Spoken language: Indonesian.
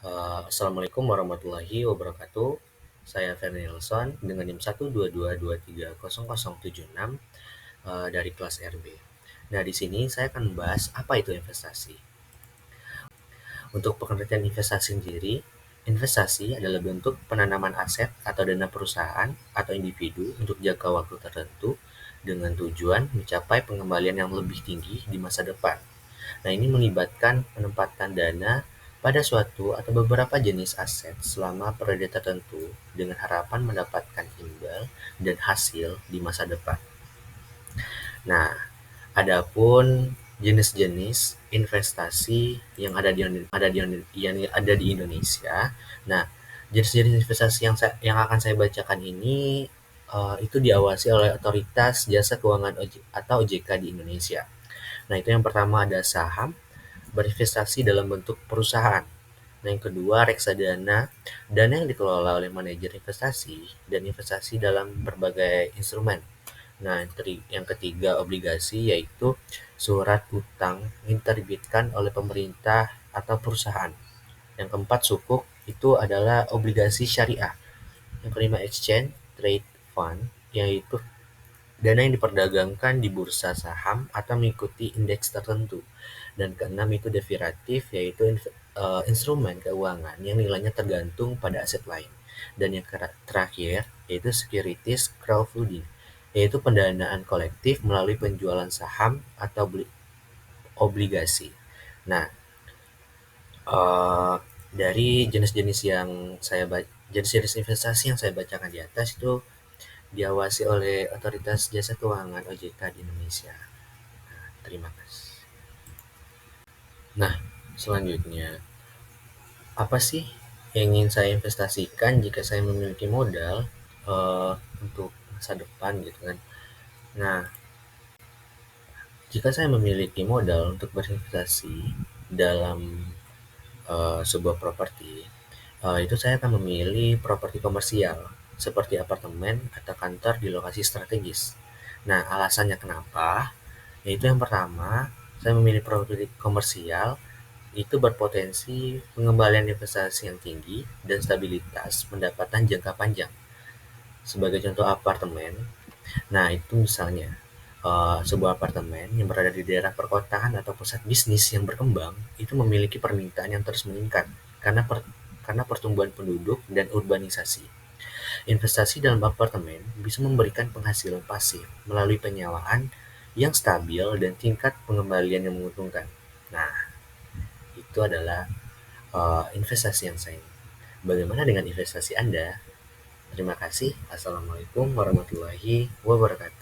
Assalamualaikum warahmatullahi wabarakatuh. Saya Ferny Nelson dengan NIM 122230076 dari kelas RB. Nah, di sini saya akan membahas apa itu investasi. Untuk pengertian investasi sendiri, investasi adalah bentuk penanaman aset atau dana perusahaan atau individu untuk jangka waktu tertentu dengan tujuan mencapai pengembalian yang lebih tinggi di masa depan. Nah, ini melibatkan penempatan dana pada suatu atau beberapa jenis aset selama periode tertentu dengan harapan mendapatkan imbal dan hasil di masa depan. Nah, adapun jenis-jenis investasi yang ada di Indonesia. Nah, jenis-jenis investasi yang akan saya bacakan ini itu diawasi oleh Otoritas Jasa Keuangan atau OJK di Indonesia. Nah, itu yang pertama ada saham, berinvestasi dalam bentuk perusahaan. Nah, yang kedua reksadana, dana yang dikelola oleh manajer investasi dan investasi dalam berbagai instrumen. Nah, yang ketiga obligasi, yaitu surat utang yang diterbitkan oleh pemerintah atau perusahaan. Yang keempat sukuk, itu adalah obligasi syariah. Yang kelima exchange trade fund, yaitu dana yang diperdagangkan di bursa saham atau mengikuti indeks tertentu. Dan keenam itu derivatif, yaitu instrumen keuangan yang nilainya tergantung pada aset lain. Dan yang terakhir yaitu securities crowdfunding, yaitu pendanaan kolektif melalui penjualan saham atau obligasi. Nah, dari jenis-jenis investasi yang saya bacakan di atas itu diawasi oleh Otoritas Jasa Keuangan OJK di Indonesia. Nah, terima kasih. Nah, selanjutnya, apa sih yang ingin saya investasikan jika saya memiliki modal untuk masa depan gitu kan? Nah, jika saya memiliki modal untuk berinvestasi dalam sebuah properti, itu saya akan memilih properti komersial seperti apartemen atau kantor di lokasi strategis. Nah, alasannya kenapa? Yaitu yang pertama, saya memilih properti komersial itu berpotensi pengembalian investasi yang tinggi dan stabilitas pendapatan jangka panjang. Sebagai contoh apartemen, nah itu misalnya sebuah apartemen yang berada di daerah perkotaan atau pusat bisnis yang berkembang itu memiliki permintaan yang terus meningkat karena pertumbuhan penduduk dan urbanisasi. Investasi dalam apartemen bisa memberikan penghasilan pasif melalui penyewaan yang stabil dan tingkat pengembalian yang menguntungkan. Nah, itu adalah investasi yang saya. Bagaimana dengan investasi Anda? Terima kasih. Assalamualaikum warahmatullahi wabarakatuh.